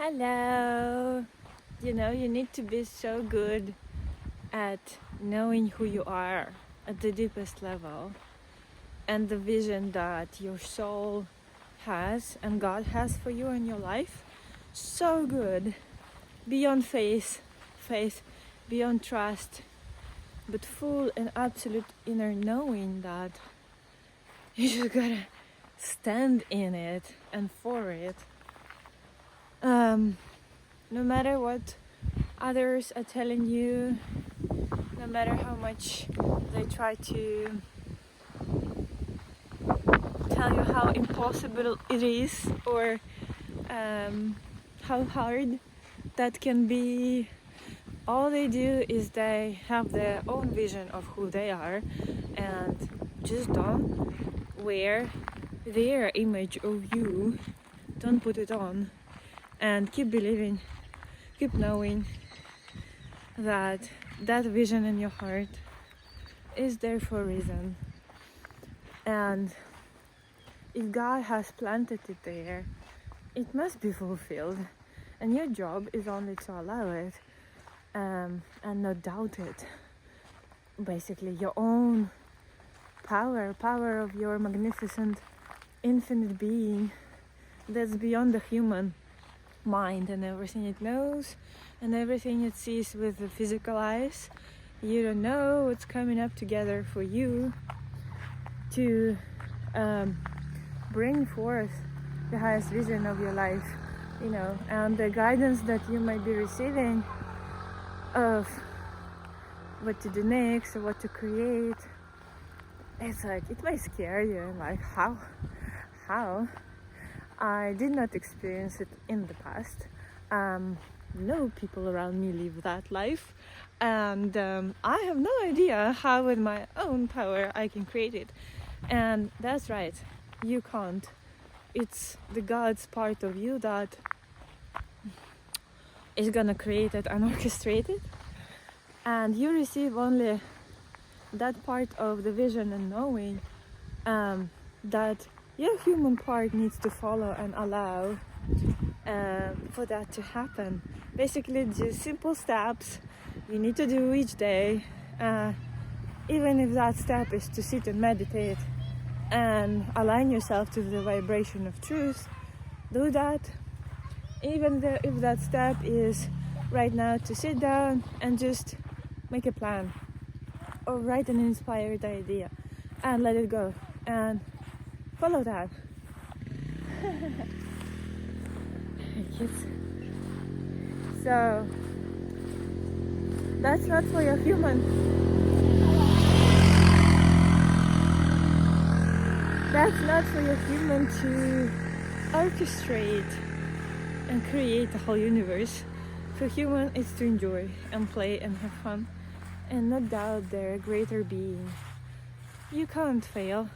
Hello. You need to be so good at knowing who you are at the deepest level and the vision that your soul has and God has for you in your life. So good. Beyond faith, beyond trust, but full and absolute inner knowing that you just gotta stand in it and for it. No matter what others are telling you, no matter how much they try to tell you how impossible it is or how hard that can be, all they do is they have their own vision of who they are and just don't wear their image of you. Don't put it on. And keep believing, keep knowing that that vision in your heart is there for a reason. And if God has planted it there, it must be fulfilled. And your job is only to allow it and not doubt it. Basically, your own power of your magnificent, infinite being that's beyond the human mind and everything it knows and everything it sees with the physical eyes. You don't know what's coming up together for you to bring forth the highest vision of your life, and the guidance that you might be receiving of what to do next or what to create. It's like, it might scare you, like how I did not experience it in the past. No people around me live that life, and I have no idea how with my own power I can create it. And that's right, you can't. It's the God's part of you that is gonna create it and orchestrate it, and you receive only that part of the vision and knowing that your human part needs to follow and allow for that to happen. Basically, just simple steps you need to do each day, even if that step is to sit and meditate and align yourself to the vibration of truth. Do that. Even if that step is right now to sit down and just make a plan or write an inspired idea and let it go and follow that. So that's not for your human. That's not for your human to orchestrate and create the whole universe. For human, it's to enjoy and play and have fun and not doubt their greater being. You can't fail.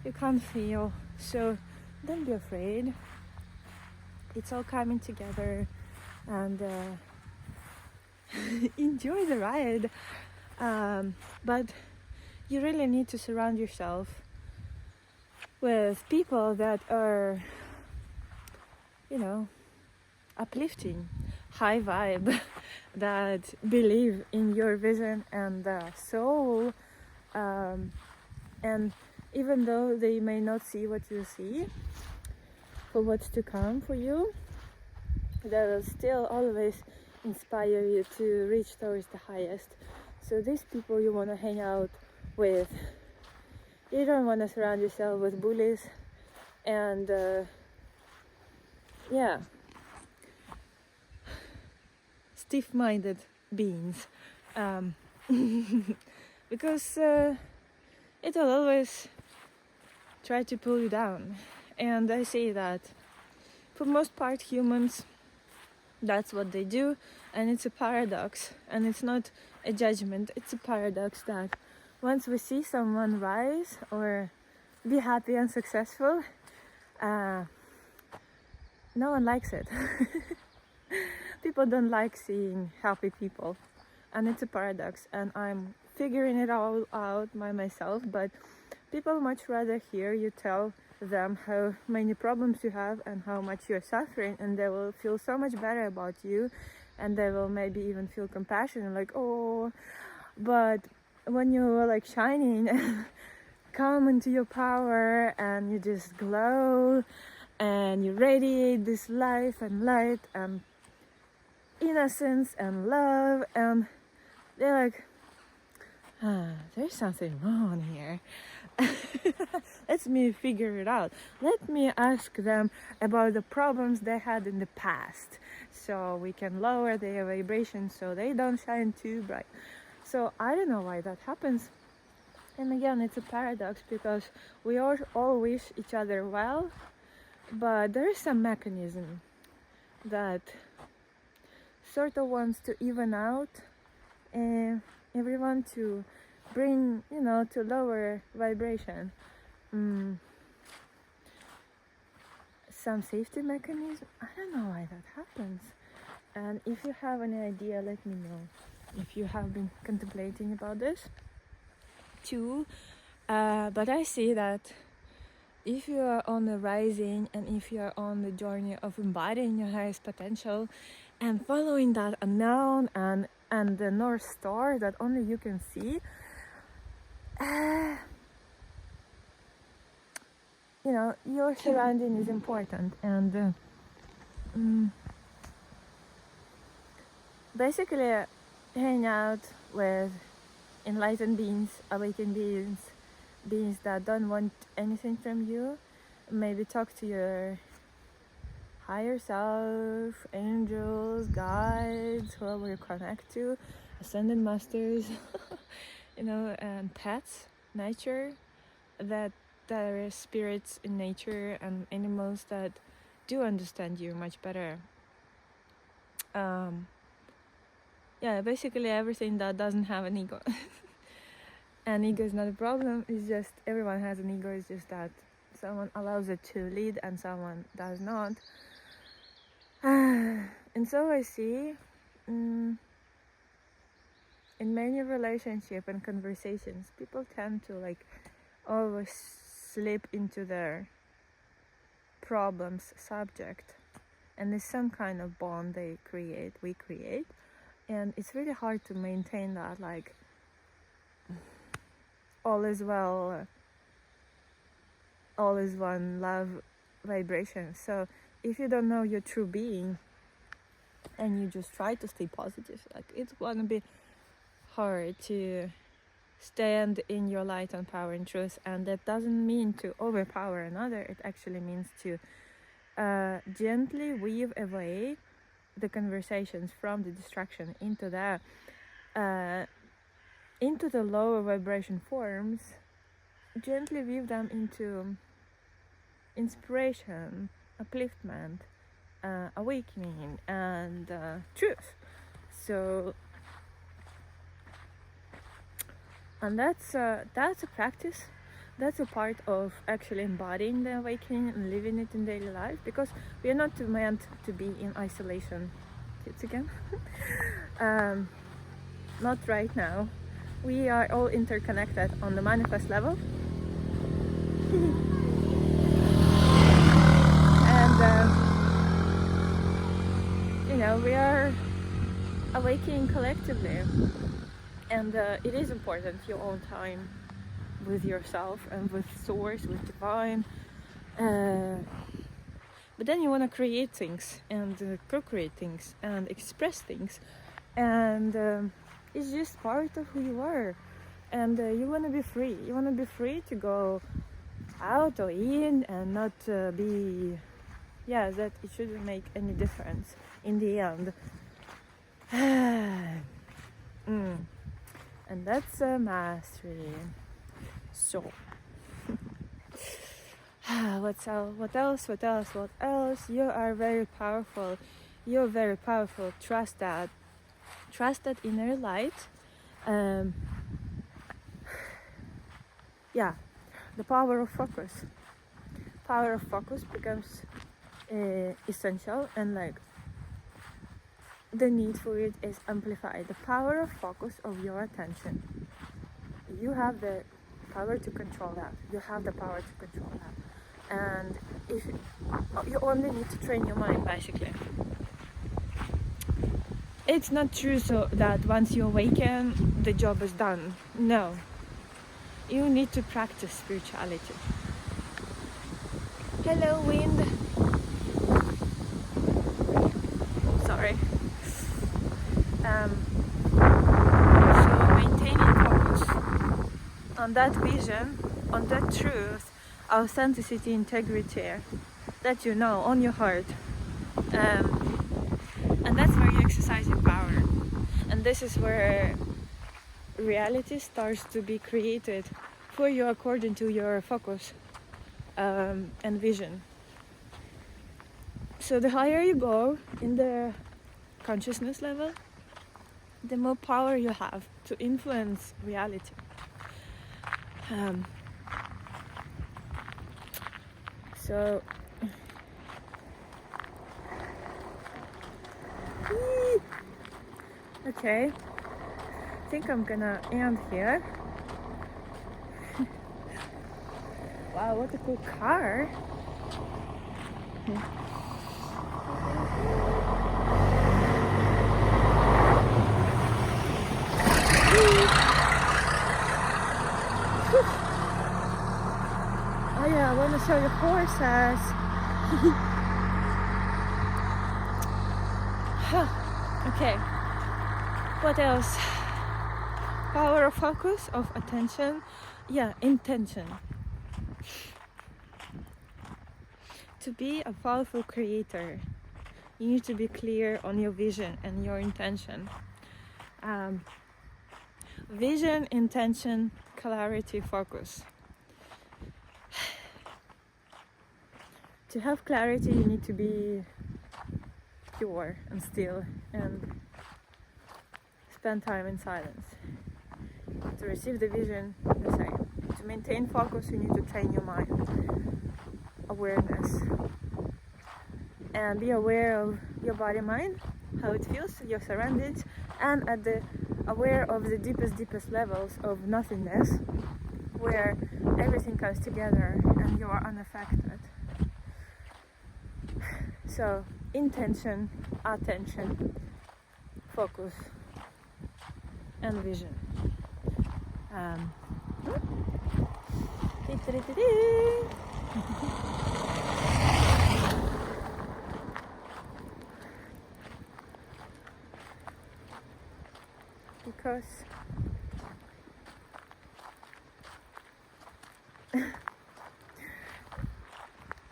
You can't fail. So don't be afraid. It's all coming together, and enjoy the ride. But you really need to surround yourself with people that are, uplifting, high vibe, that believe in your vision and soul. And even though they may not see what you see, for what's to come for you, they will still always inspire you to reach towards the highest. So these people you want to hang out with. You don't want to surround yourself with bullies and stiff-minded beings, because it will always try to pull you down. And I say that for most part humans, that's what they do, and it's a paradox, and it's not a judgment. It's a paradox that once we see someone rise or be happy and successful, no one likes it. People don't like seeing happy people, and it's a paradox, and I'm figuring it all out by myself. But people much rather hear you tell them how many problems you have and how much you're suffering, and they will feel so much better about you, and they will maybe even feel compassion and like, oh. But when you're like shining come into your power and you just glow and you radiate this life and light and innocence and love, and they're like, there's something wrong here. Let me figure it out. Let me ask them about the problems they had in the past, so we can lower their vibration so they don't shine too bright. So I don't know why that happens. And again, it's a paradox because we all wish each other well, but there is some mechanism that sort of wants to even out everyone, to bring, to lower vibration. Some safety mechanism. I don't know why that happens. And if you have any idea, let me know. If you have been contemplating about this too. But I see that if you are on the rising and if you are on the journey of embodying your highest potential and following that unknown and the North Star that only you can see, your surrounding is important. And basically hang out with enlightened beings, awakened beings that don't want anything from you. Maybe talk to your higher self, angels, guides, whoever you connect to, ascended masters, and pets, nature, that there are spirits in nature and animals that do understand you much better. Basically everything that doesn't have an ego. And ego is not a problem, it's just everyone has an ego, it's just that someone allows it to lead and someone does not. And so I see in many relationships and conversations, people tend to always slip into their problems subject, and there's some kind of bond we create, and it's really hard to maintain that, all is well, all is one love vibration. So if you don't know your true being and you just try to stay positive, it's gonna be hard to stand in your light and power and truth. And that doesn't mean to overpower another, it actually means to gently weave away the conversations from the distraction into the lower vibration forms, gently weave them into inspiration, upliftment, awakening, and truth. So, and that's a practice. That's a part of actually embodying the awakening and living it in daily life, because we are not meant to be in isolation. Kids again? Not right now. We are all interconnected on the manifest level. And we are awakening collectively, and it is important, your own time with yourself and with source, with divine, but then you want to create things and co-create things and express things, and it's just part of who you are. And you want to be free. You want to be free to go out or in and not be, that it shouldn't make any difference in the end. And that's mastery. So what else? You are very powerful. You're very powerful. Trust that inner light. The power of focus becomes essential, and the need for it is amplified. The power of focus of your attention, you have the power to control that. You have the power to control that. And if you only need to train your mind, basically. It's not true so that once you awaken, the job is done. No. You need to practice spirituality. Hello, wind. Sorry. So maintaining focus on that vision, on that truth, authenticity, integrity that you know on your heart, and that's where you exercise your power, and this is where reality starts to be created for you according to your focus and vision. So the higher you go in the consciousness level, the more power you have to influence reality. So okay, I think I'm gonna end here. Wow, what a cool car. Oh yeah, I want to show you horses. Okay, what else? Power of focus, of attention. Yeah, intention. To be a powerful creator, you need to be clear on your vision and your intention. Vision, intention, clarity, focus. To have clarity, you need to be pure and still and spend time in silence. To receive the vision, the same. To maintain focus, you need to train your mind, awareness, and be aware of your body, mind, how it feels, your surroundings, and aware of the deepest levels of nothingness, where everything comes together and you are unaffected. So, intention, attention, focus, and vision. Because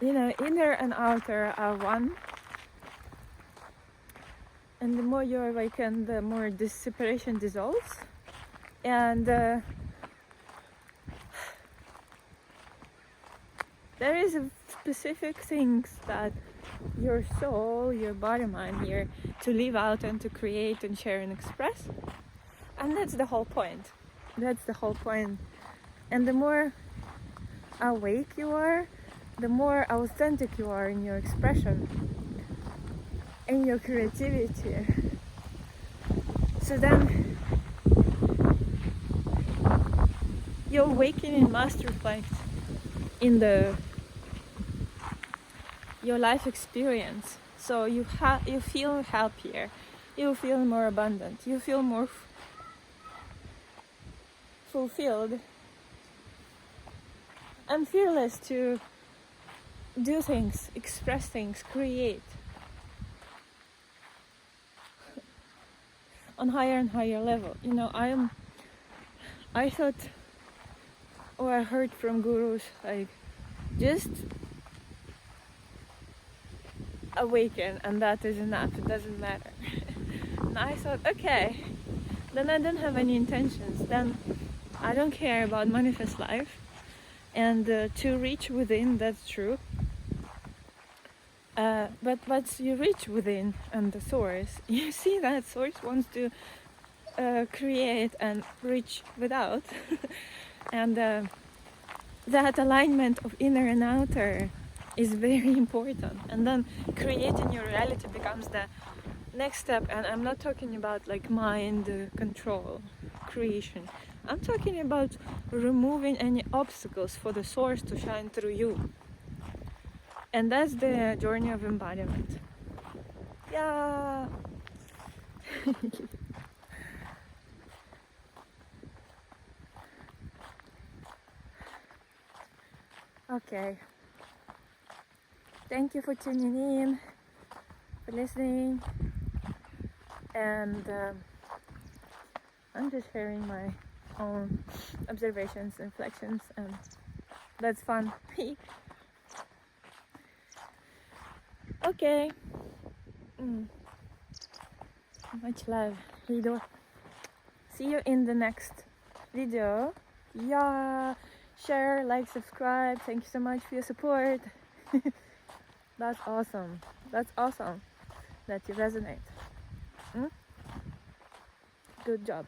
you know, inner and outer are one, and the more you awaken, the more this separation dissolves, and there is a specific things that your soul, your body, mind here to live out and to create and share and express, and that's the whole point. That's the whole point. And the more awake you are, the more authentic you are in your expression, in your creativity. So then your awakening must reflect in your life experience. So you feel happier, you feel more abundant, you feel more fulfilled and fearless to do things, express things, create on higher and higher level. You know, I thought, or I heard from gurus, like, just awaken and that is enough, it doesn't matter. And I thought, okay, then I don't have any intentions, then I don't care about manifest life. And to reach within, that's true. But once you reach within and the source, you see that source wants to create and reach without. And that alignment of inner and outer is very important. And then creating your reality becomes the next step. And I'm not talking about like mind control, creation. I'm talking about removing any obstacles for the source to shine through you. And that's the journey of embodiment. Yeah. Okay. Thank you for tuning in, for listening, and I'm just sharing my own observations, reflections, and that's fun. Okay. Much love, Lido. See you in the next video. Yeah. Share, like, subscribe. Thank you so much for your support. That's awesome. That's awesome that you resonate. Good job.